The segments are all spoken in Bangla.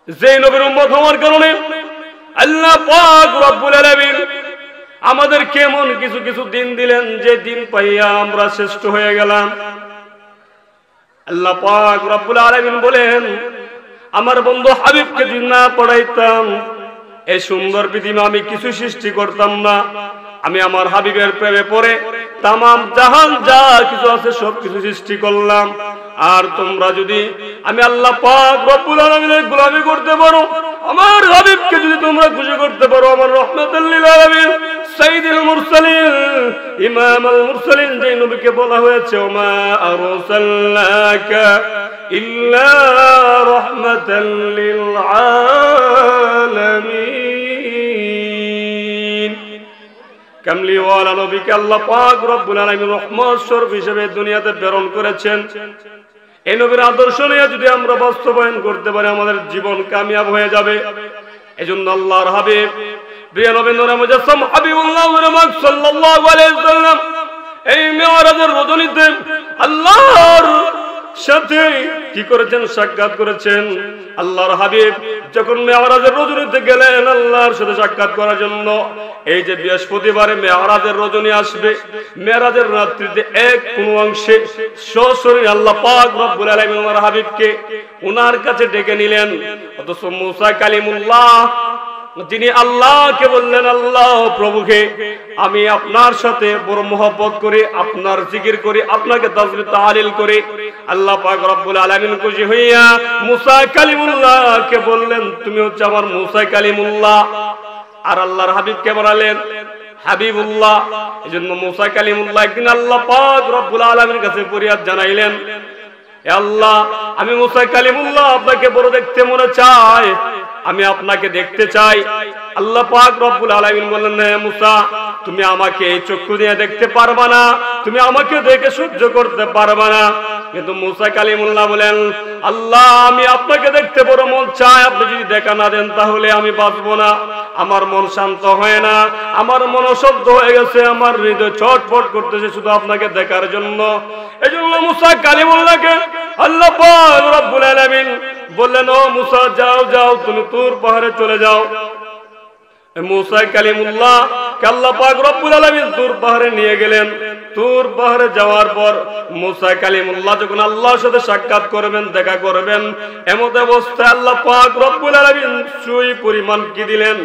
যে নবীর উম্মত হওয়ার কারণে আল্লাহ পাক রব্বুল আলামিন আমাদের কেমন কিছু কিছু দিন দিলেন, যে দিন পাইয়া আমরা শ্রেষ্ঠ হয়ে গেলাম। আল্লাহ পাক রব্বুল আলামিন বলেন, আমার বন্ধু হাবিবকে যদি না পড়াইতাম এই সুন্দর পৃথিবী আমি কিছু সৃষ্টি করতাম না। আমি আমার হাবিবের প্রেমে পড়ে তামাম জাহান যা কিছু আছে সব কিছু সৃষ্টি করলাম। আর তোমরা যদি আমি আল্লাহ পাক রব্বুল আলামিনের গোলামি করতে পারো, আমার হাবিবকে যদি তোমরা খুশি করতে পারো, আমার রাহমাতুল লিল আলামিন সাইয়্যিদুল মুরসালিন ইমামুল মুরসালিন যে নবীকে বলা হয়েছে ওমা আরসালনাকা ইল্লা রাহমাতাল লিল আলামিন, কামলিওয়ালা নবীকে আল্লাহ পাক রব্বুল আলামিন রহমত স্বরূপ হিসেবে দুনিয়াতে প্রেরণ করেছেন। এই নবীর আদর্শ নিয়ে যদি আমরা বাস্তবায়ন করতে পারি আমাদের জীবন কামিয়াব হয়ে যাবে। এজন্য আল্লাহর হাবিব প্রিয় নবী নূরে মুজাসসাম হাবিবুল্লাহ সাল্লাল্লাহু আলাইহি ওয়াসাল্লাম এই মিরাজের রজনীতে আল্লাহর সাথে কি করেছেন? সাক্ষাৎ করেছেন। আল্লাহর হাবিব যখন মিরাজের রজনীতে গেলেন আল্লাহর সাথে সাক্ষাৎ করার জন্য, এই যে বৃহস্পতিবারে মিরাজের রজনী আসবে, মিরাজের রাত্রিতে এক কোন অংশে সশরীরে আল্লাহ পাক রব্বুল আলামিন ওনার হাবিবকে ওনার কাছে ডেকে নিলেন। অথচ মুসা কালিমুল্লাহ যিনি আল্লাহকে বললেন, আল্লাহ প্রভুকে আমি আপনার সাথে বড় মহব্বত করি, আপনার জিকির করি, আপনাকে তাসবিহ তাহলিল করি। আল্লাহ পাক রব্বুল আলামিন খুশি হইয়া মুসা কালিমুল্লাহকে বললেন, তুমি হচ্ছে আমার মুসা কালিমুল্লাহ। আর আল্লাহর হাবিবকে বললেন হাবিবুল্লাহ। এজন্য মুসা কালিমুল্লাহ একদিন আল্লাহ পাক রব্বুল আলামিনের কাছে ফরিয়াদ জানাইলেন, হে আল্লাহ, আমি মুসা কালিমুল্লাহ আপনাকে বড় দেখতে মনে চাই, আমি আপনাকে দেখতে চাই। আল্লাহ পাক রব্বুল আলামিন বললেন, হে মুসা, তুমি আমাকে এই চক্ষু দিয়ে দেখতে পারবা না, তুমি আমাকে দেখে সহ্য করতে পারবা না। কিন্তু মুসা কালিমুল্লাহ বলেন, আল্লাহ আমি আপনাকে দেখতে বড় মন চাই, আপনি যদি দেখা না দেন তাহলে আমি বাঁচবো না। আমার মন শান্ত হয় না, আমার মন অশান্ত হয়ে গেছে, আমার হৃদয় ছটফট করতেছে শুধু আপনাকে দেখার জন্য। এজন্য মুসা কালিমুল্লাহকে আল্লাহ পাক রব্বুল আলামিন বললেন, ও মুসা যাও যাও, তুমি তুর পাহাড়ে চলে যাও। মুসা কালিমুল্লাহ কে আল্লাহ পাক রব্বুল আলামিন তুর পাহাড়ে নিয়ে গেলেন। তুর পাহাড়ে যাওয়ার পর মুসা কালিমুল্লাহ যখন আল্লাহর সাথে সাক্ষাৎ করবেন, দেখা করবেন, এমত অবস্থায় আল্লাহ পাক রব্বুল আলামিন সুই পরিমাণ কি দিলেন?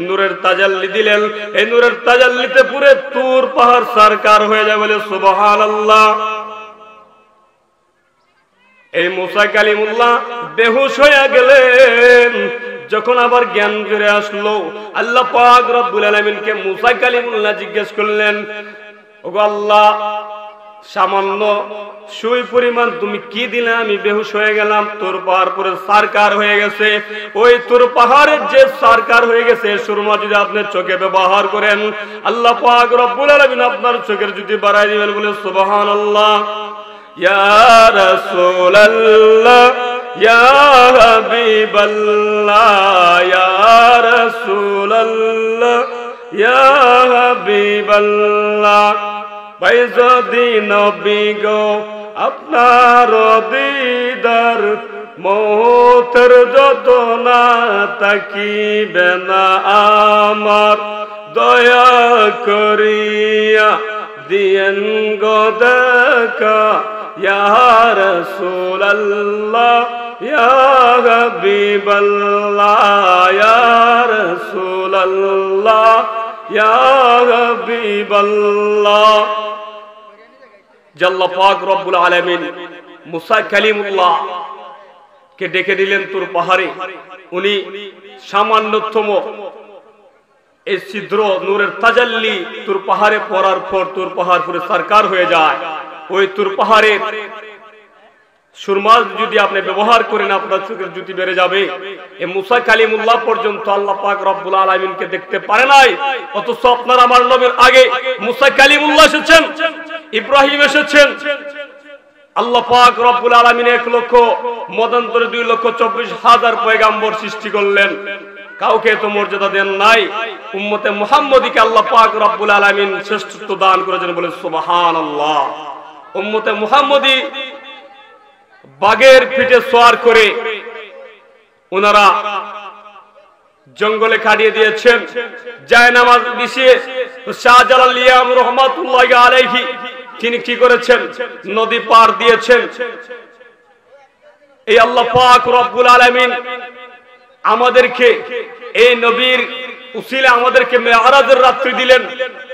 নূরের তাজাল্লি দিলেন। এই নূরের তাজাল্লিতে পুরো তুর পাহাড় সারকার হয়ে যায়, বলে সুবহানাল্লাহ। এই মুসা কালিমুল্লাহ বেহুশ হয়ে গেলেন। যখন আবার জ্ঞান ফিরে আসলো, আল্লাহ পাক রব্বুল আলামিনকে মুসা কালিমুল্লাহ জিজ্ঞেস করলেন, ওগো আল্লাহ, সামান্য সুই পরিমাণ তুমি কি দিলে আমি বেহুশ হয়ে গেলাম? তোর পাহাড় পুরো সারকার হয়ে গেছে। ওই তোর পাহাড়ের যে সারকার হয়ে গেছে সুরমা যদি আপনি চোখে ব্যবহার করেন, আল্লাহ পাক রব্বুল আলামিন আপনার চোখের যদি বাড়াই দিবেন, বলে সুবহানাল্লাহ। ইয়া রাসূলুল্লাহ, ইয়া হাবিবাল্লাহ, ইয়া রাসূলুল্লাহ, ইয়া হাবিবাল্লাহ। ভাই যদি নবী গো আপনার দিদার মৌতের যতনা তাকিবে না আমার, দয়া করিয়া দিয়েন গো দেখা, ইয়া রাসূলুল্লাহ, ইয়া হাবিবাল্লাহ, ইয়া রাসূলুল্লাহ, ইয়া হাবিবাল্লাহ। আল্লাহ পাক রব্বুল আলামিন মুসা কালিমুল্লাহ কে ডেকে দিলেন তুর পাহাড়ে। উনি সামান্যতম এই ছিদ্র নূরের তাজাল্লি তুর পাহাড়ে পড়ার পর তুর পাহাড় পুরো সরকার হয়ে যায়। ওই তুর পাহাড়ে সুরমা যদি আপনি ব্যবহার করেন আপনার চোখের জ্যোতি বেড়ে যাবে। এই মুসা কালিমুল্লাহ পর্যন্ত আল্লাহ পাক রব্বুল আলামিনকে দেখতে পারে নাই, অথচ আপনার আমার নবীর আগে মুসা কালিমুল্লাহ এসেছেন, ইব্রাহিম এসেছেন। আল্লাহ পাক রব্বুল আলামিন 1 লক্ষ মতান্তরে 2,24,000 পয়গাম্বর সৃষ্টি করলেন, কাউকে তো মর্যাদা দেন নাই। উম্মতে মুহাম্মদীকে আল্লাহ পাক রব্বুল আলামিন শ্রেষ্ঠত্ব দান করেছেন, বলে সুবহানাল্লাহ। উম্মতে মুহাম্মদী বাগের পিঠে সওয়ার করে ওনারা জঙ্গলে কাটিয়ে দিয়েছেন জায়নামাজ বিছিয়ে। শাহজালাল লিয়াম রহমাতুল্লাহি আলাইহি তিনি কি করেছেন? নদী পার দিয়েছেন। এই আল্লাহ পাক রব্বুল আলামিন আমাদেরকে এই নবীর উসিলা আমাদেরকে মেরাজের রাত্রি দিলেন।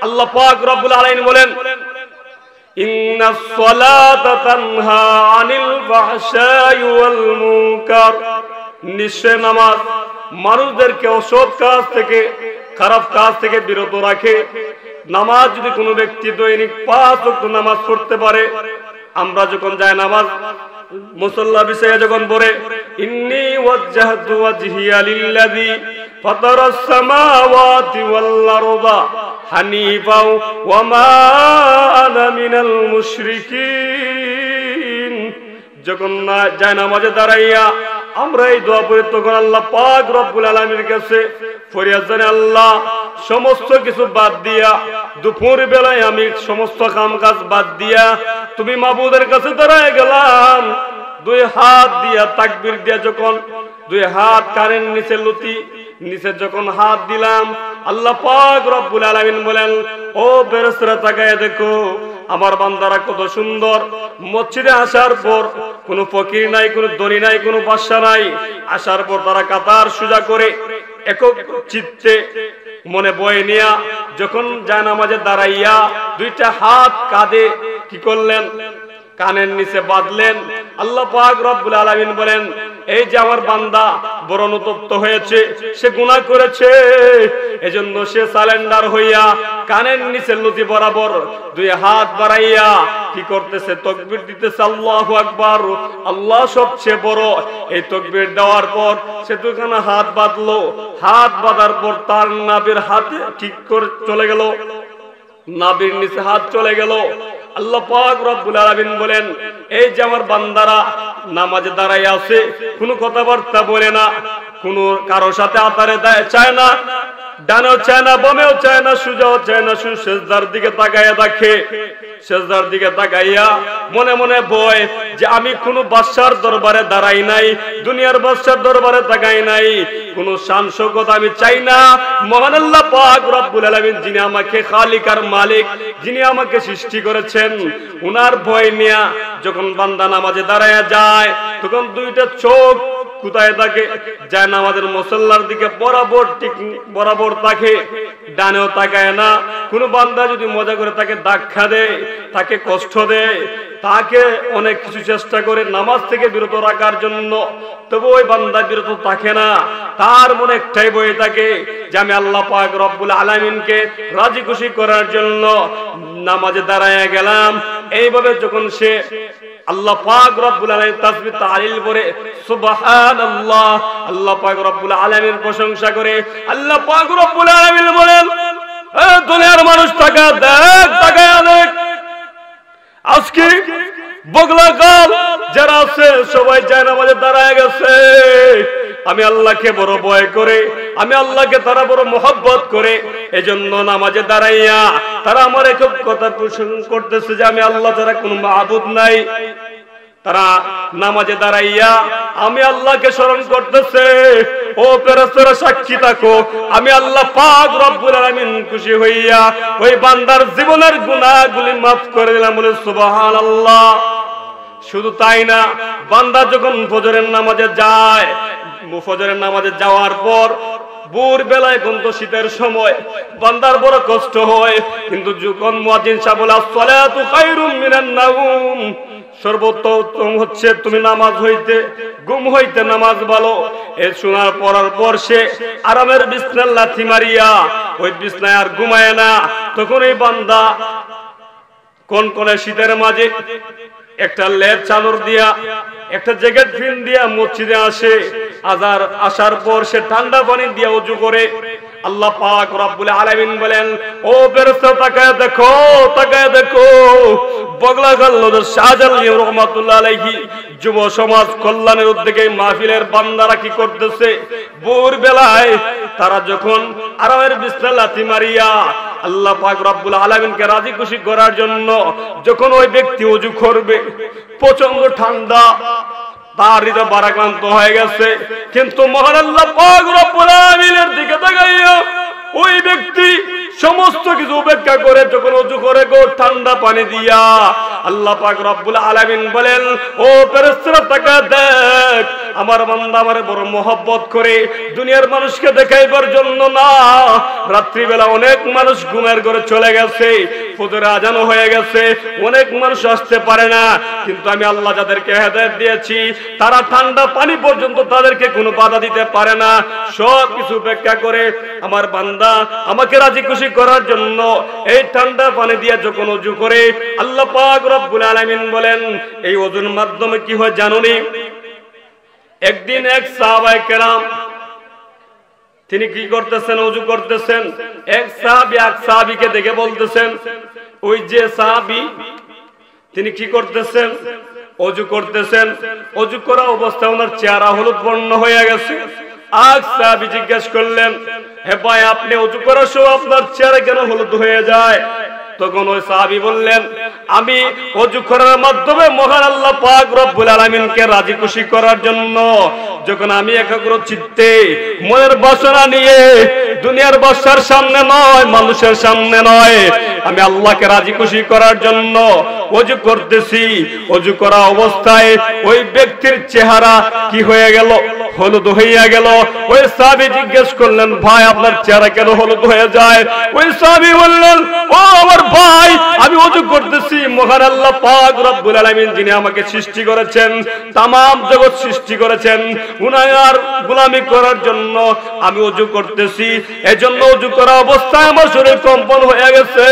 আল্লাহ পাক রব্বুল আলামিন বলেন, ইন্নাস সালাতা তানহা আনিল ফাহশাই ওয়াল মুনকার, নিশ্চয় নামাজ মানুষদেরকে অসৎ কাজ থেকে, খারাপ কাজ থেকে বিরত রাখে। নামাজ যদি কোনো ব্যক্তি দৈনিক 5 ওয়াক্ত নামাজ পড়তে পারে, আমরা যখন যায় নামাজ মুসাল্লা বিষয়ে যখন পড়ে, ইন্নী ওয়াজ্জাহতু ওয়াজহিয়া লিল্লাযী ফাতারাস সামাওয়াতি ওয়াল আরদা হানিফা ওয়া মা আনা মিনাল মুশরিকিন। যখন যায় নামাজে দাঁড়াইয়া আমরা এই দোয়া পড়ি, তখন আল্লাহ পাক রব্বুল আলামিনের কাছে ফরিয়াদ জানাই, আল্লাহ সমস্ত কিছু বাদ দিয়া, দুপুর বেলায় আমি সমস্ত কাম কাজ বাদ দিয়া তুমি মাবুদের কাছে দাঁড়ায় গেলাম। 2 হাত দিয়া তাকবীর দিয়া যখন 2 হাত কানের নিচে লুতি নিচে যখন হাত দিলাম, আল্লাহ পাক রব্বুল আলামিন বলেন, ও ফেরেশতারা তাকায় দেখো আমার বান্দারা কত সুন্দর। মসজিদে আসার পর কোনো ফকির নাই, কোনো ধনী নাই, কোনো বাদশা নাই। আসার পর তারা কাতার সোজা করে একক চিত্তে মনে বয়ে নিয়া যখন জায়নামাজে দাঁড়াইয়া 2টা হাত কাঁধে কি করলেন? কানের নিচে বাঁধলেন। আল্লাহ পাক রব্বুল আলামিন বলেন, এই যে আমার বান্দা বড় অনুতপ্ত হয়েছে, সে গুনাহ করেছে, এজন্য সে সালেন্ডার হইয়া কানের নিচে লুটি বরাবর 2 হাত বাড়াইয়া কি করতেছে? তাকবীর দিতেছে, আল্লাহু আকবার, আল্লাহ সবচেয়ে বড়। এই তাকবীর দেওয়ার পর সে 2খানা হাত বাঁধলো। হাত বাঁধার পর তার নাভির হাতে ঠিক করে চলে গেল, নাভির নিচে হাত চলে গেল। আল্লাহ পাক রব্বুল আলামিন বলেন, এই যে আমার বান্দারা নামাজে দাঁড়ায় আছে, কোনো কথাবার্তা বলে না, কোনো কারো সাথে আতারে চায় না, ডানেও চায় না, বামেও চায় না, সোজাও চায় না, সেজদার দিকে তাকাইয়া দেখে। সেজদার দিকে তাকাইয়া মনে মনে বয় যে আমি কোনো বাদশার দরবারে দাঁড়াই নাই, দুনিয়ার বাদশার দরবারে তাকাই নাই, কোনো শান শওকত আমি চাই না। মহান আল্লাহ পাক রব্বুল আলামিন যিনি আমাকে খালিক আর মালিক, যিনি আমাকে সৃষ্টি করেছেন, উনার ভয় নিয়া যখন বান্দা নামাজে দাঁড়ায়া যায়, তখন 2টা চোখ কোথায় থাকে? যায় নামাজের মুসাল্লার দিকে বরাবর, ঠিক বরাবর তাকে, ডানেও তাকায় না। কোনো বান্দা যদি মজা করে তাকে ধাক্কা দেয়, তাকে কষ্ট দেয়, তাকে অনেক কিছু চেষ্টা করে নামাজ থেকে বিরত রাখার জন্য, তবু ওই বান্দা বিরত থাকে না। তার মনে একটাই বয়ে থাকে যে আমি আল্লাহ পাক রব্বুল আলামিনকে রাজি খুশি করার জন্য নামাজে দাঁড়ায় গেলাম। এইভাবে যখন সে আল্লাহ পাক রব্বুল আলামিন তাসবিহ তাহলিল করে সুবহানাল্লাহ, আল্লাহ পাক রব্বুল আলামিনের প্রশংসা করে, আল্লাহ পাক রব্বুল আলামিন বলেন, এ দুনিয়ার মানুষ তাকা দেখ, তাকায়া দেখ, আজকে বগলা কাল যারা আছে সবাই জায়নামাজে দাঁড়ায় গেছে। আমি আল্লাহকে বড় ভয় করে, আমি আল্লাহকে তারা বড় মহব্বত করে, এজন্য নামাজে দাঁড়াইয়া তারা আমার একক কথা প্রশংসা করতেছে যে আমি আল্লাহ ছাড়া কোনো মাবুদ নাই। তারা নামাজে দাঁড়াইয়া আমি আল্লাহকে স্মরণ করতেছে। ও ফেরেশতারা সাক্ষী থাকো, আমি আল্লাহ পাক রব্বুল আলামিন খুশি হইয়া ওই বান্দার জীবনের গুনাহগুলি maaf করে দিলাম, বলে সুবহানাল্লাহ। শুধু তাই না, বান্দা যখন ফজরের নামাজে যায়, ফজরের নামাজে যাওয়ার পর ভোর বেলায় কিন্তু শীতের সময় বান্দার বড় কষ্ট হয়, কিন্তু যখন মুয়াজ্জিন সাহেব বলে আসসালাতু খায়রুম মিনান নাওম, সর্বোত্তম হচ্ছে তুমি নামাজ হইতে, ঘুম হইতে নামাজ ভালো। এ শোনার পরার পর সে আরামের বিছনায় লাথি মারিয়া ওই বিছনায় আর ঘুমায় না। তখন এই বান্দা কোন কোন শীতের মাঝে একটা লেপ চাদর দিয়া, একটা জ্যাকেট ফিন দিয়া মসজিদে আসে। আসার পর সে ঠান্ডা পানি দিয়া ওযু করে। আল্লাহ পাক রব্বুল আলামিন বলেন, ও ফেরেশতা তাকায় দেখো, তাকায় দেখো, বগলা গাল্লোদ শাহজালাল রহমাতুল্লাহ আলাইহি যুব সমাজ কল্যাণের উদ্যোগে মাহফিলের বান্দারা কি করতেছে? ভোর বেলায় তারা যখন আরামের বিছনায় লাথি মারিয়া আল্লাহ পাক রব্বুল আলামিনকে রাজি খুশি করার জন্য যখন ওই ব্যক্তি ওযু করবে, প্রচন্ড ঠান্ডা, তার হৃদয় ভারাক্রান্ত হয়ে গেছে। কিন্তু মহান আল্লাহ পাক রব্বুল আলামিনের দিকে তাকাইয়া ওই ব্যক্তি সমস্ত কিছু উপেক্ষা করে যখন ওযু করে গো ঠান্ডা পানি দিয়া, আল্লাহ পাক রব্বুল আলামিন বলেন, ও ফেরেশতারা তাকা দেখ, আমার বান্দা আমারে বড় মহব্বত করে, দুনিয়ার মানুষকে দেখাইবার জন্য না। রাত্রিবেলা অনেক মানুষ ঘুমের ঘরে চলে গেছে, ফজরের আজান হয়ে গেছে, অনেক মানুষ আসতে পারে না, কিন্তু আমি আল্লাহ যাদেরকে হেদায়েত দিয়েছি তারা ঠান্ডা পানি পর্যন্ত তাদেরকে কোনো বাধা দিতে পারে না। সব কিছু উপেক্ষা করে আমার বান্দা আমাকে রাজি খুশি করার জন্য এই ঠান্ডা পানি দিয়ে যখন ওযু করে, আল্লাহ পাক রব্বুল আলামিন বলেন, এই ওযুর মাধ্যমে কি হয় জানোনি? একদিন এক সাহাবায়ে কেরাম তিনি কি করতেছেন, ওযু করতেছেন। এক সাহাবীকে দেখে বলতেছেন, ওই যে সাহাবী তিনি কি করতেছেন, ওযু করতেছেন। ওযু করা অবস্থায় ওনার চেহারা হলুদ বর্ণ হয়ে গেছে। আর সাহাবী জিজ্ঞেস করলেন, হে ভাই, আপনি ওযু করার সময় আপনার চেহারা কেন হলুদ হয়ে যায়? তখন ওই সাহাবী বললেন, আমি ওযু করার মাধ্যমে মহান আল্লাহ পাক রব্বুল আলামিনকে রাজি খুশি করার জন্য যখন আমি একাগ্র চিত্তে মনের বাসনা নিয়ে দুনিয়ার বাদশার সামনে নয়, মানুষের সামনে নয়, আমি আল্লাহকে রাজি খুশি করার জন্য ওযু করতেছি। ওযু করা অবস্থায় ওই ব্যক্তির চেহারা কি হয়ে গেল? হলুদ হইয়া গেল। ওই সাহাবী জিজ্ঞেস করলেন, ভাই আপনার চেহারা কেন হলুদ হয়ে যায়? ওই সাহাবী বললেন, ও আমার ভাই, আমি ওযু করতেছি মহান আল্লাহ পাক রব্বুল আলামিন যিনি আমাকে সৃষ্টি করেছেন, তামাম জগৎ সৃষ্টি করেছেন, উনার গোলামি করার জন্য আমি ওযু করতেছি। এজন্য ওযু করা অবস্থায় আমার শরীর কম্পন হয়ে গেছে,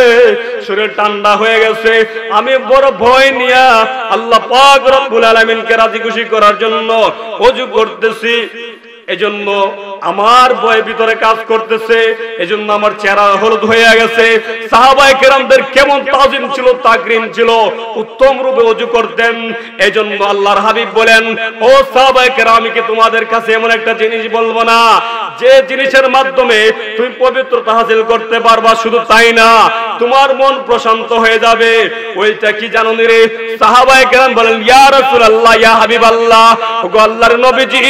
শরীর ঠান্ডা হয়ে গেছে। আমি বড় ভয় নিয়া আল্লাহ পাক রব্বুল আলামিনকে রাজি খুশি করার জন্য ওযু করতেছি। এজন্য আমার ভয় ভিতরে কাজ করতেছে, এজন্য আমার চেহারা হলুদ হয়ে গেছে। সাহাবায়ে কেরামদের কেমন তাজিম ছিল, তাকরীম ছিল, উত্তম রূপে ওযু করতেন। এজন্য আল্লাহর হাবিব বলেন, ও সাহাবায়ে কেরাম, আমি কি তোমাদের কাছে এমন একটা জিনিস বলবো না যে জিনিসের মাধ্যমে তুমি পবিত্রতা হাসিল করতে পারবা? শুধু তাই না, তোমার মন প্রশান্ত হয়ে যাবে। ওইটা কি জানো রে? সাহাবায়ে কেরাম বলেন, ইয়া রাসূলুল্লাহ, ইয়া হাবিবাল্লাহ, ওগো আল্লাহর নবীজি,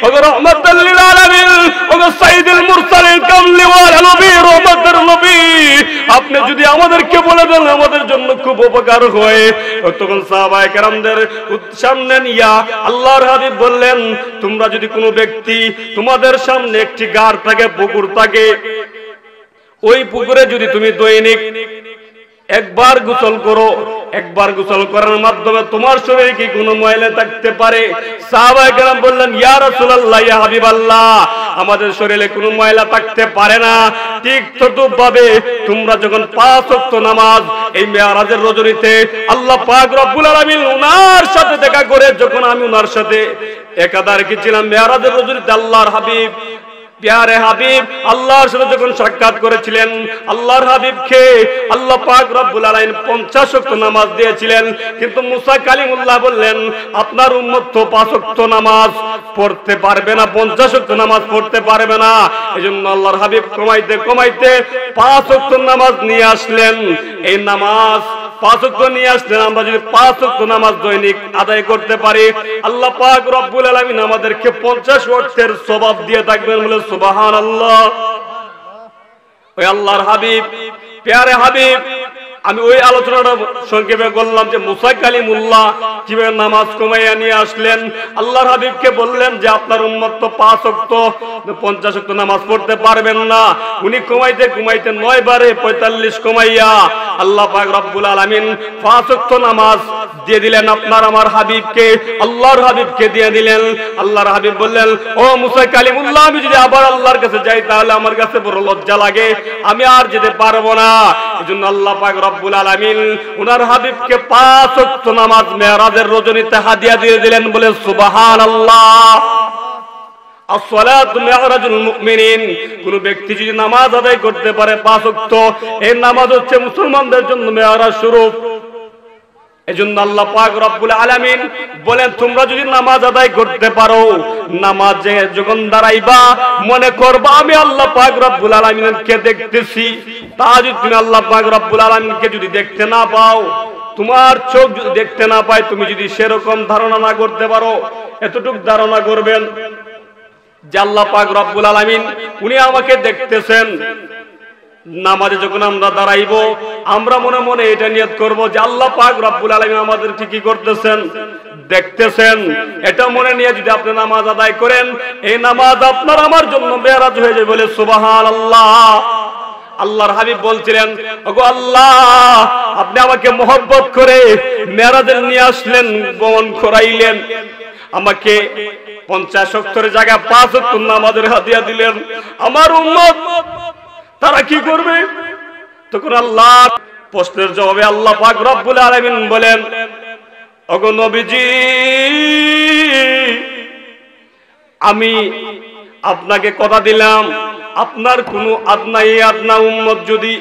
ওগো রাহমাতুল লিল আলামিন, ওগো সাইয়্যিদুল মুরসালিন, কামলিওয়ালা নবী, রহমতের নবী, আপনি যদি আমাদেরকে বলে দেন আমাদের জন্য খুব উপকার হয়। তখন সাহাবায়ে কেরামদের সামনে নিয়া আল্লাহর হাবিব বললেন, তোমরা যদি কোনো ব্যক্তি, তোমাদের সামনে একটি গার থাকে, পুকুর থাকে, ওই পুকুরে যদি তুমি দৈনিক একবার গোসল করো, একবার গোসল করার মাধ্যমে তোমার শরীরে কি কোনো ময়লা থাকতে পারে? সাহাবায়ে কেরাম বললেন, ইয়া রাসূলুল্লাহ, ইয়া হাবিবাল্লাহ, আমাদের শরীরে কোনো ময়লা থাকতে পারে না। ঠিক তদ্রূপভাবে তোমরা যখন 5 ওয়াক্ত নামাজ এই মেরাজের রজনীতে আল্লাহ পাক রব্বুল আলামিন উনার সাথে দেখা করে, যখন আমি উনার সাথে একাদার কি ছিলাম মেরাজের রজনীতে, আল্লাহর হাবিব, প্যারে হাবিব আল্লাহর সাথে যখন সাক্ষাৎ করেছিলেন, আল্লাহর হাবিবকে আল্লাহ পাক রব্বুল আলামিন 50 ওয়াক্ত নামাজ দিয়েছিলেন। কিন্তু মুসা কালিমুল্লাহ বললেন, আপনার উম্মত তো 5 ওয়াক্ত নামাজ পড়তে পারবে না, 50 ওয়াক্ত নামাজ পড়তে পারবে না। এজন্য আল্লাহর হাবিব কমাইতে কমাইতে 5 ওয়াক্ত নামাজ নিয়ে আসলেন। এই নামাজ 5 ওয়াক্ত নিয়ে আসলেন। আমরা যদি 5 ওয়াক্ত নামাজ দৈনিক আদায় করতে পারি, আল্লাহ পাক রব্বুল আলামিন আমাদেরকে 50 ওয়াক্তের সওয়াব দিয়ে থাকবেন। বলে সুবহানাল্লাহ। ওই আল্লাহর হাবিব, প্যারে হাবিব, আমি ওই আলোচনাটা সংক্ষেপে বললাম যে মুসা কালিমুল্লাহ কিভাবে নামাজ কমাইয়া নিয়ে আসলেন। আল্লাহর হাবিবকে বললেন যে আপনার উম্মত তো 5 ওয়াক্ত 50 ওয়াক্ত নামাজ পড়তে পারবেন না। উনি কমাইতে কমাইতে 9 বারে 45 কমাইয়া আল্লাহ পাক রব্বুল আলামিন 5 ওয়াক্ত নামাজ দিয়ে দিলেন আপনার আমার হাবিবকে, আল্লাহর হাবিবকে দিয়ে দিলেন। আল্লাহর হাবিব বললেন, ও মুসা কালিমুল্লাহ, আমি যদি আবার আল্লাহর কাছে যাই তাহলে আমার কাছে বড় লজ্জা লাগে, আমি আর যেতে পারবো না। এজন্য আল্লাহ পাক রব্বুল আলামিন উনার হাবিবকে 5 ওয়াক্ত নামাজ মেরাজের রজনীতে হাদিয়া দিয়ে দিলেন। বলে সুবহানাল্লাহ। আসসালাতু মিরাজুল মুমিনিন, কোন ব্যক্তি যদি নামাজ আদায় করতে পারে 5 ওয়াক্ত, এই নামাজ হচ্ছে মুসলমানদের জন্য মেরাজ স্বরূপ। এজন্য আল্লাহ পাক রব্বুল আলামিন বলেন, তোমরা যদি নামাজ আদায় করতে পারো, নামাজে যখন দাঁড়াইবা মনে করবা আমি আল্লাহ পাক রব্বুল আলামিনকে দেখতেছি। তা যদি তুমি আল্লাহ পাক রব্বুল আলামিনকে যদি দেখতে না পাও, তোমার চোখ যদি দেখতে না পায়, তুমি যদি সেরকম ধারণা না করতে পারো, এতটুক ধারণা করবেন যে আল্লাহ পাক রব্বুল আলামিন উনি আমাকে দেখতেছেন। নামাজে যখন আমরা দাঁড়াইবো, আমরা মনে মনে এটা নিয়ত করব যে আল্লাহ পাক রব্বুল আলামিন আমাদেরকে কি করতেছেন, দেখতেছেন। এটা মনে নিয়ে যদি আপনি নামাজ আদায় করেন, এই নামাজ আপনার আমার জন্য মেরাজ হয়ে যাবে। বলে সুবহানাল্লাহ। আল্লাহর হাবিব বলছিলেন, ওগো আল্লাহ, আপনি আমাকে মহব্বত করে মেরাজে নিয়ে আসলেন, গমন করাইলেন, আমাকে 50 ওয়াক্তের জায়গায় 5 ওয়াক্ত নামাজের হাদিয়া দিলেন। আমার উম্মত তারা কি করবে? তখন আল্লাহ প্রশ্নের জবাবে আল্লাহ পাক রব্বুল আলামিন বলেন, ওগো নবীজি, আমি আপনাকে কথা দিলাম, আপনার কোন আদনা উম্মত যদি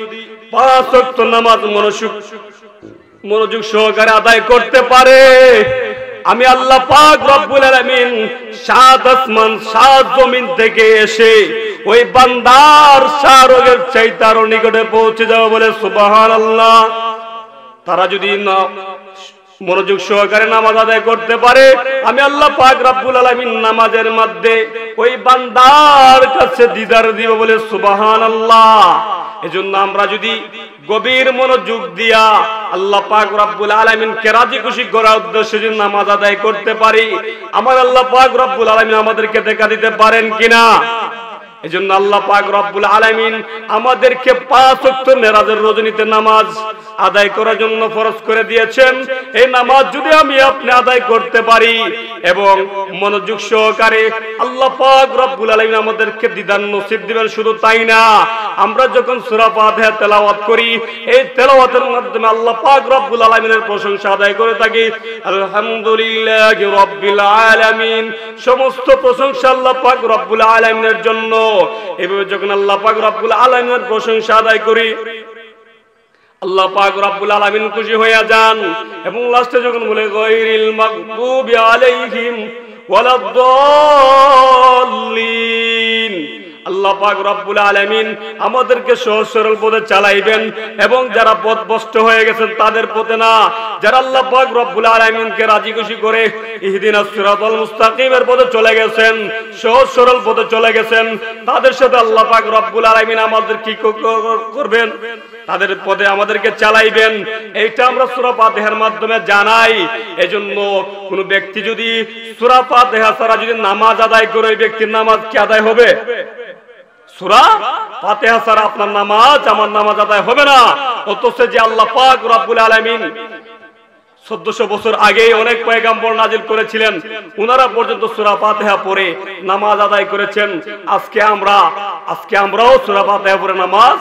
5 ওয়াক্ত নামাজ মনোযোগ সহকারে আদায় করতে পারে, আমি আল্লাহ পাক রব্বুল আলামিন 7 আসমান 7 জমিন থেকে এসে ওই বান্দার শাহরগের চাইতে আরো নিকটে পৌঁছে যাবে। বলে সুবহানাল্লাহ। তারা যদি না মনোযোগ সহকারে নামাজ আদায় করতে পারে, আমি আল্লাহ পাক রব্বুল আলামিন নামাজের মধ্যে ওই বান্দার কাছে দিদার দিব। বলে সুবহানাল্লাহ। এজন্য আমরা যদি গভীর মনোযোগ দিয়া আল্লাহ পাক রব্বুল আলামিনকে রাজি খুশি করার উদ্দেশ্যে যদি নামাজ আদায় করতে পারি, আমার আল্লাহ পাক রব্বুল আলামিন আমাদেরকে দেখা দিতে পারেন কিনা? এজন্য আল্লাহ পাক রব্বুল আলামিন আমাদেরকে 5 ওয়াক্ত মেরাজের রজনীতে নামাজ আদায় করার জন্য ফরজ করে দিয়েছেন। এই নামাজ যদি আমি আপনি আদায় করতে পারি এবং মনোযোগ সহকারে, আল্লাহ পাক রব্বুল আলামিন আমাদেরকে দিদার নসিব দিবেন। শুধু তাই না, আমরা যখন সূরা ফাতিহা তেলাওয়াত করি, এই তেলাওয়াতের মাধ্যমে আল্লাহ পাক রব্বুল আলামিনের প্রশংসা আদায় করে থাকি। আলহামদুলিল্লাহি রাব্বিল আলামিন, সমস্ত প্রশংসা আল্লাহ পাক রব্বুল আলামিনের জন্য। এভাবে যখন আল্লাহ পাক রব্বুল আলামিনের প্রশংসা আদায় করি, আল্লাহ পাক রব্বুল আলামিন খুশি হয়ে যান এবং লাস্টে যখন বলে গায়রিল মাগদুবি আলাইহিম ওয়ালাদ-দাল্লিন, আল্লাহ পাক রব্বুল আলামিন আমাদেরকে সহজ সরল পথে চালাইবেন এবং যারা পথভ্রষ্ট হয়ে গেছেন তাদের পথে না, যারা আল্লাহ পাক রব্বুল আলামিনকে রাজি খুশি করে ইহদিনাস সিরাতাল মুস্তাকিমের পথে চলে গেছেন, সহজ সরল পথে চলে গেছেন, তাদের সাথে আল্লাহ পাক রব্বুল আলামিন আমাদের কি করবেন? তাদের পথে আমাদেরকে চালাইবেন। এইটা আমরা সূরা ফাতিহার মাধ্যমে জানাই। এজন্য কোন ব্যক্তি যদি সূরা ফাতিহা ছাড়া যদি নামাজ আদায় করে, ওই ব্যক্তির নামাজ কি আদায় হবে? সূরা ফাতিহা ছাড়া আপনার নামাজ, আমার নামাজ আদায় হবে না। অথচ যে আল্লাহ পাক রব্বুল আলামিন 1400 বছর আগে অনেক পয়গম্বর নাজিল করেছিলেন, উনারা পর্যন্ত সূরা ফাতিহা পড়ে নামাজ আদায় করেছেন। আজকে আমরাও সূরা ফাতিহা পড়ে নামাজ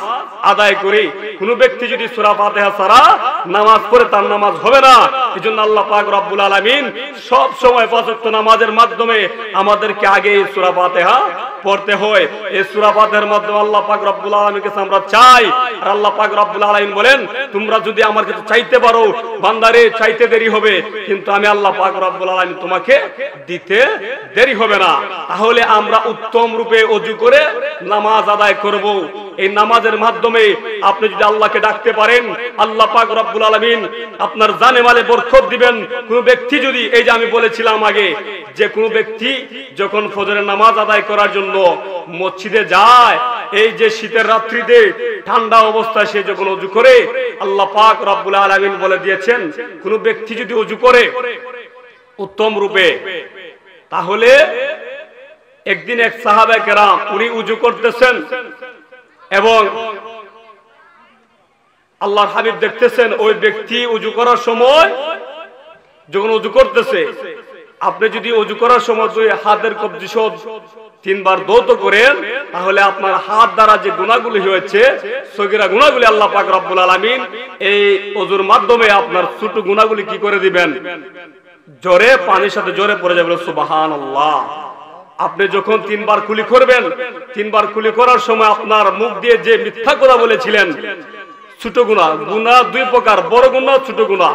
আদায় করি। কোন ব্যক্তি যদি সূরা ফাতিহা ছাড়া নামাজ পড়ে, তার নামাজ হবে না। এজন্য আল্লাহ পাক রব্বুল আলামিন সব সময় 5 ওয়াক্ত নামাজের মাধ্যমে আমাদেরকে আগে সূরা ফাতিহা পড়তে হয়। এই সূরা ফাতিহার মাধ্যমে আল্লাহ পাক রব্বুল আলামিনের কাছে আমরা চাই। আর আল্লাহ পাক রব্বুল আলামিন বলেন, তোমরা যদি আমার কাছে চাইতে পারো, বান্দারে চাইতে দেরি হবে, কিন্তু আমি আল্লাহ পাক রব্বুল আলামিন তোমাকে দিতে দেরি হবে না। তাহলে আমরা উত্তম রূপে ওযু করে নামাজ আদায় করব। এই নামাজের মাধ্যমে আপনি যদি আল্লাহকে ডাকতে পারেন, আল্লাহ পাক রব্বুল আলামিন আপনার জানে মালে বরকত দিবেন। কোন ব্যক্তি যদি, এই যে আমি বলেছিলাম আগে, যে কোন ব্যক্তি যখন ফজরের নামাজ আদায় করার জন্য মসজিদে যায়, এই যে শীতের রাত্রিতে ঠান্ডা অবস্থায় সে যখন ওযু করে, আল্লাহ পাক রব্বুল আলামিন বলে দিয়েছেন, কোন ব্যক্তি যদি ওযু করে উত্তম রূপে, তাহলে একদিন এক সাহাবায়ে কেরাম উনি ওযু করতেছেন এবং আল্লাহর হাবিব দেখতেছেন ওই ব্যক্তি ওযু করার সময় যখন ওযু করতেছে, আপনি যদি ওযু করার সময় দুই হাতের কবজি সহ 3 বার দৌত করেন, তাহলে আপনার হাত দ্বারা যে গুনাহগুলি হয়েছে, সগীরা গুনাহগুলি আল্লাহ পাক রব্বুল আলামিন এই ওযুর মাধ্যমে আপনার ছোট গুনাহগুলি কি করে দিবেন? জোরে, পানির সাথে জোরে পড়ে যাবে। সুবহানাল্লাহ। আপনি যখন 3 বার কুলি করবেন, 3 বার কুলি করার সময় আপনার মুখ দিয়ে যে মিথ্যা কথা বলেছিলেন, ছোট গুনাহ, দুই প্রকার, বড় গুনাহ, ছোট গুনাহ।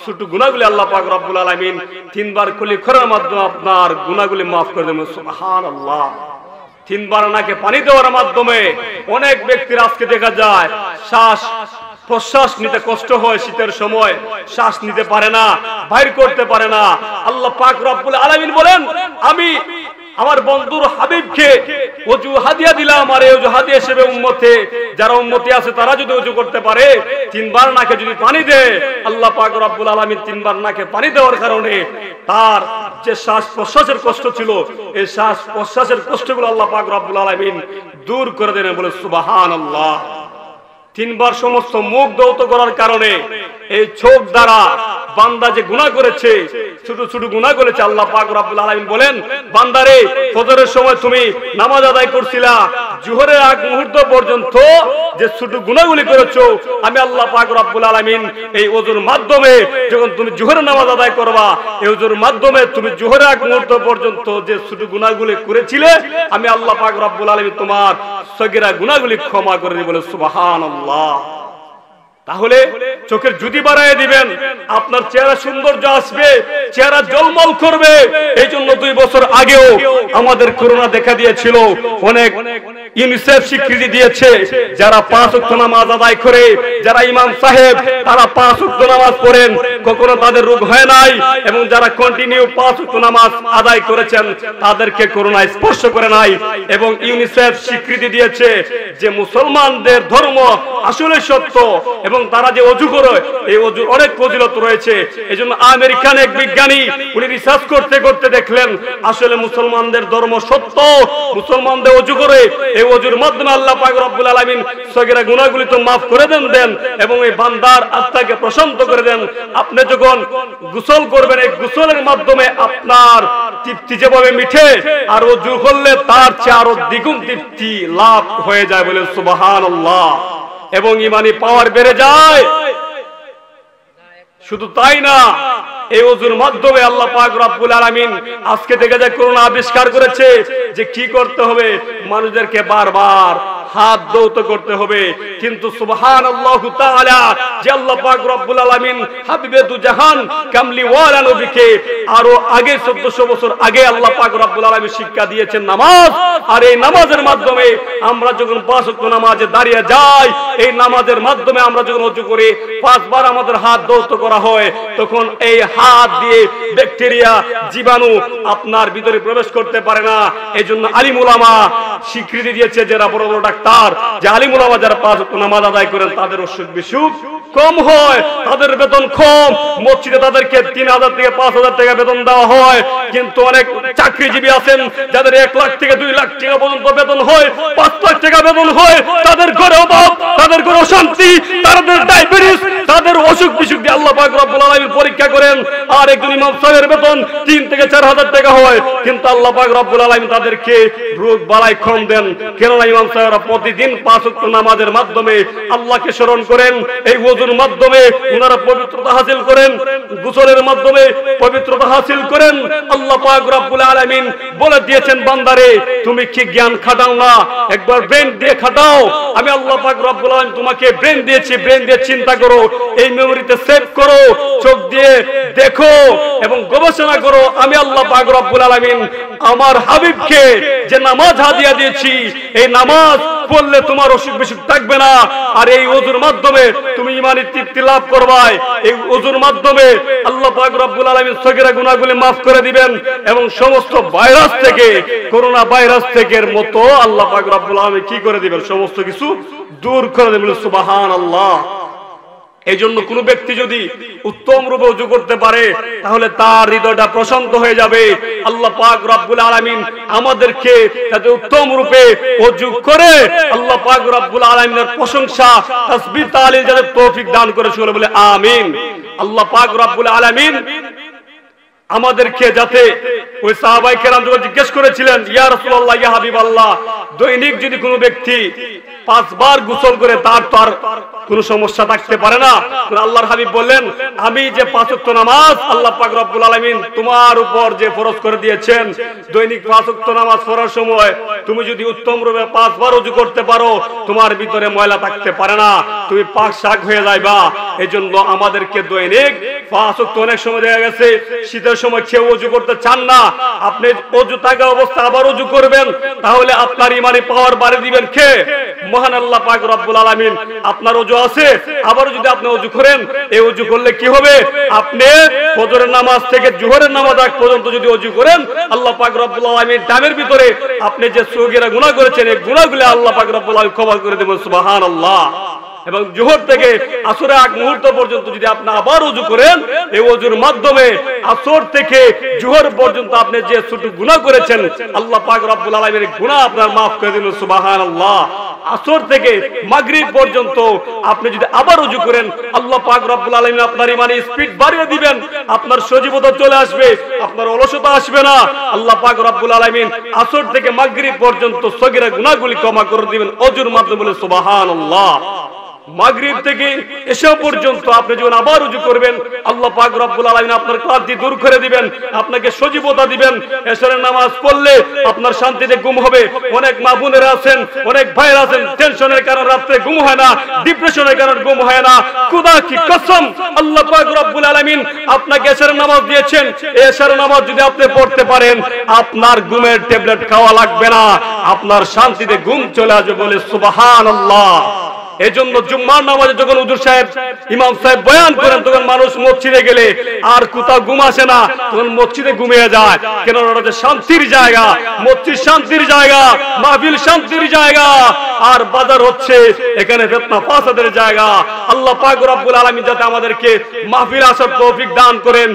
ছোট গুনাহগুলি আল্লাহ পাক রব্বুল আলামিন 3 বার কুলি করার মাধ্যমে আপনার গুনাহগুলি মাফ করে দেবেন। সুবহানাল্লাহ। 3 বার নাকে পানি দেওয়ার মাধ্যমে অনেক ব্যক্তির আজকে দেখা যায় শ্বাস প্রশ্বাস নিতে কষ্ট হয়, শীতের সময় শ্বাস নিতে পারে না, বাইর করতে পারে না। আল্লাহ পাক রব্বুল আলামিন বলেন, আমি আমার বন্ধুর হাবিবকে ওযু হাদিয়া দিলাম, আর এই ওযু হাদিয়া হিসেবে উম্মতে যারা উম্মতি আছে তারা যদি ওযু করতে পারে, তিনবার নাকে যদি পানি দেয়, আল্লাহ পাক রব্বুল আলামিন তিনবার নাকে পানি দেওয়ার কারণে তার যে শ্বাস প্রশ্বাসের কষ্ট ছিল, এই শ্বাস প্রশ্বাসের কষ্টগুলো আল্লাহ পাক রব্বুল আলামিন দূর করে দেন। বলে সুবহানাল্লাহ। তিনবার সমস্ত মুখ দৌত করার কারণে এই চোখ দ্বারা বান্দা যে গুনাহ করেছে, ছোট ছোট গুনাহ করেছে, আল্লাহ পাক রব্বুল আলামিন বলেন, বান্দারে ফজরের সময় তুমি নামাজ আদায় করছিলা, জোহরের আগ মুহূর্ত পর্যন্ত যে ছোট গুনাহগুলি করেছো, আমি আল্লাহ পাক রব্বুল আলামিন এই ওযুর মাধ্যমে যখন তুমি জোহরের নামাজ আদায় করবা, এই ওযুর মাধ্যমে তুমি জোহরের আগ মুহূর্ত পর্যন্ত যে ছোট গুনাহগুলি করেছিলে, আমি আল্লাহ পাক রব্বুল আলামিন তোমার সগীরা গুনাহগুলি ক্ষমা করে দিই। বলে সুবহানাল্লাহ। তাহলে চোখের জুতি বাড়ায় দিবেন, আপনার চেহারা সৌন্দর্য আসবে, চেহারা জলমল করবে। এই জন্য 2 বছর আগেও আমাদের করোনা দেখা দিয়েছিল, অনেক ইউনিসেফ স্বীকৃতি দিয়েছে, যারা 5 ওয়াক্ত নামাজ আদায় করে, যারা ইমাম সাহেব তারা 5 ওয়াক্ত নামাজ পড়েন, কখনো তাদের রোগ হয় নাই, এবং যারা কন্টিনিউ 5 ওয়াক্ত নামাজ আদায় করেছেন তাদেরকে করোনা স্পর্শ করে নাই। এবং ইউনিসেফ স্বীকৃতি দিয়েছে যে মুসলমানদের ধর্ম আসলে সত্য, এবং তারা যে ওযু করে এই ওযুর অনেক ফজিলত রয়েছে। এজন্য আমেরিকান এক বিজ্ঞানী উনি রিসার্চ করতে করতে দেখলেন আসলে মুসলমানদের ধর্ম সত্য, মুসলমানদের ওযু করে এই ওযুর মাধ্যমে আল্লাহ পাক রব্বুল আলামিন সগীরা গুনাহগুলি তো maaf করে দেন এবং এই বান্দার আত্মাকে প্রশান্ত করে দেন। আপনি যখন গোসল করবেন, এই গোসলের মাধ্যমে আপনার তৃপ্তি যেভাবে মিঠে, আর ওযু করলে তার চেয়ে আরো দ্বিগুণ তৃপ্তি লাভ হয়ে যায়। বলে সুবহানাল্লাহ। এবং ইমানি পাওয়ার বেড়ে যায়। শুধু তাই না, এই ওযুর মাধ্যমে আল্লাহ পাক রব্বুল আলামিন আজকে থেকে যে করোনা আবিষ্কার করেছে যে কি করতে হবে, মানুষদেরকে বারবার হাত দৌত করতে হবে। কিন্তু সুবহানাল্লাহু তাআলা যে আল্লাহ পাক রব্বুল আলামিন হাবিবে দু জাহান কামলিওয়ালা নবীকে আরো আগে 1400 বছর আগে আল্লাহ পাক রব্বুল আলামিন শিক্ষা দিয়েছেন নামাজ। আর এই নামাজের মাধ্যমে আমরা যখন 5 ওয়াক্ত নামাজে দাঁড়িয়ে যাই, এই নামাজের মাধ্যমে আমরা যখন ওযু করি 5 বার আমাদের হাত দৌত করা হয়, তখন এই হাত দিয়ে ব্যাকটেরিয়া জীবাণু আপনার ভিতরে প্রবেশ করতে পারে না। এজন্য আলিম উলামা স্বীকৃতি দিয়েছে, যারা বড় বড় ডাক্তার, যে আলিম উলামা যারা 5 ওয়াক্ত নামাজ আদায় করেন তাদের অসুখ বিসুখ কম হয়, তাদের বেতন কম। মসজিদে তাদেরকে 3000 থেকে 5000 টাকা বেতন দেওয়া হয়, কিন্তু অনেক চাকরিজীবী আছেন যাদের 1 লাখ থেকে 2 লাখ টাকা পর্যন্ত বেতন হয়, 5 লাখ টাকা বেতন হয়, তাদের ঘরে অভাব, তাদের ঘরে অশান্তি, তাদের ডায়াবেটিস, তাদের অসুখ বিসুখ দিয়ে আল্লাহ পাক রব্বুল আলামিন পরীক্ষা করেন। আর একজন ইমাম সাহেবের বেতন 3 থেকে 4000 টাকা হয়, কিন্তু আল্লাহ পাক রব্বুল আলামিন তাদেরকে রোগ বালাই কম দেন। কেননা ইমাম সাহেবরা প্রতিদিন 5 ওয়াক্ত নামাজের মাধ্যমে আল্লাহকে স্মরণ করেন, এই ওযুর মাধ্যমে ওনারা পবিত্রতা হাসিল করেন, গোসলের মাধ্যমে পবিত্রতা হাসিল করেন। আল্লাহ পাক রব্বুল আলামিন বলে দিয়েছেন, বান্দারে তুমি কি জ্ঞান খাটাও না, একবার ব্রেন দিয়ে খাটাও। আমি আল্লাহ পাক রব্বুল আলামিন তোমাকে ব্রেন দিয়েছি, ব্রেন দিয়ে চিন্তা করো, এই মেমোরিতে সেভ করো, চোখ দিয়ে দেখো এবং গবেষণা করো। আমি আল্লাহ পাক রব্বুল আলামিন আমার হাবিবকে যে নামাজ হাদিয়া দিয়েছি, এই নামাজ পড়লে তোমার অসুখ বিসুখ থাকবে না। আর এই ওযুর মাধ্যমে তুমি ঈমানি তৃপ্তি লাভ করবাই। এই ওযুর মাধ্যমে আল্লাহ পাক রব্বুল আলামিন সগীরা গুনাহগুলি maaf করে দিবেন এবং সমস্ত ভাইরাস থেকে, করোনা ভাইরাস থেকে মতো আল্লাহ পাক রব্বুল আলামিন কি করে দিবেন, সমস্ত কিছু দূর করে দিবেন। সুবহানাল্লাহ। এই জন্য কোন ব্যক্তি যদি উত্তম রূপে ওযু করতে পারে তাহলে তার হৃদয়টা প্রশান্ত হয়ে যাবে। আল্লাহ পাক রব্বুল আলামিন আমাদেরকে যাতে উত্তম রূপে ওযু করে আল্লাহ পাক রব্বুল আলামিনের প্রশংসা তাসবিহ তাহলিল যাতে তৌফিক দান করে, সকলে বলে আমিন। আল্লাহ পাক রব্বুল আলামিন আমাদেরকে যাতে, ওই সাহাবায়ে কেরাম যখন জিজ্ঞেস করেছিলেন, ইয়া রাসূলুল্লাহ, ইয়া হাবিবাল্লাহ, দৈনিক যদি কোনো ব্যক্তি 5 বার গোসল করে তার তো আর কোনো সমস্যা থাকতে পারে না। আল্লাহর হাবিব বললেন, আমি যে 5 ওয়াক্ত নামাজ আল্লাহ পাক রব্বুল আলামিন তোমার উপর যে ফরজ করে দিয়েছেন, দৈনিক 5 ওয়াক্ত নামাজ পড়ার সময় তুমি যদি উত্তম রূপে 5 বার ওযু করতে পারো, তোমার ভিতরে ময়লা থাকতে পারে না, তুমি পাক শাক হয়ে যাইবা। এজন্য আমাদেরকে দৈনিক 5 ওয়াক্ত, অনেক সময় দেখা গেছে শীতের সময় কেউ ওযু করতে চান না, আপনি ওযু থাকা অবস্থা আবার ওযু করবেন, তাহলে আপনার ঈমানি পাওয়ার বাড়িয়ে দিবেন কে? মহান আল্লাহ পাক রব্বুল আলামিন আপনার ওযু আছে, আবার যদি আপনি ওযু করেন, এই ওযু করলে কি হবে, আপনি ফজরের নামাজ থেকে জোহরের নামাজ আগ পর্যন্ত যদি ওযু করেন, আল্লাহ পাক রব্বুল আলামিন টাইমের ভিতরে আপনি যে সগীরা গুনাহ করেছেন এই গুনাহগুলো আল্লাহ পাক রব্বুল আলামিন ক্ষমা করে দেবেন। সুবহানাল্লাহ। এবং জোহর থেকে আসরের আগ মুহূর্ত পর্যন্ত যদি আপনি আবার ওযু করেন, এই ওযুর মাধ্যমে আসর থেকে জোহর পর্যন্ত আপনি যে ছোট গুনাহ করেছেন আল্লাহ পাক রব্বুল আলামিন গুনাহ আপনার maaf করে দিবেন। সুবহানাল্লাহ। আসর থেকে মাগরিব পর্যন্ত আপনি যদি আবার ওযু করেন, আল্লাহ পাক রব্বুল আলামিন আপনার ঈমানে স্পিড বাড়িয়ে দিবেন, আপনার সজীবতা চলে আসবে, আপনার অলসতা আসবে না। আল্লাহ পাক রব্বুল আলামিন আসর থেকে মাগরিব পর্যন্ত সগীরা গুনাহগুলি ক্ষমা করে দিবেন ওযুর মাধ্যমে। বলে সুবহানাল্লাহ। মাগরিব থেকে এশা পর্যন্ত আপনি যখন আবার ওযু করবেন, আল্লাহ পাক রব্বুল আলামিন আপনার ক্লান্তি দূর করে দিবেন, আপনাকে সজীবতা দিবেন। এশারের নামাজ পড়লে আপনার শান্তিতে ঘুম হবে। অনেক মা বোনেরা আছেন, অনেক ভাইরা আছেন, টেনশনের কারণে রাতে ঘুম হয় না, ডিপ্রেশনের কারণে ঘুম হয় না। খোদা কি কসম, আল্লাহ পাক রব্বুল আলামিন আপনাকে এশারের নামাজ দিয়েছেন। এই এশারের নামাজ যদি আপনি পড়তে পারেন, আপনার ঘুমের ট্যাবলেট খাওয়া লাগবে না, আপনার শান্তিতে ঘুম চলে আসবে। বলে সুবহানাল্লাহ। এজন্য জুম্মার নামাজে যখন হুজুর সাহেব ইমাম সাহেব বয়ান করেন, তখন মানুষ মসজিদে গেলে আর কোথাও ঘুম আসে না, তখন মসজিদে ঘুমিয়ে যায়। কেন? ওটা যে শান্তির জায়গা, মসজিদ শান্তির জায়গা, মাহফিল শান্তির জায়গা, আর বাজার হচ্ছে এখানে ফিতনা ফাসাদের জায়গা। আল্লাহ পাক রব্বুল আলামিন যাতে আমাদেরকে মাহফিল আসার তৌফিক দান করেন।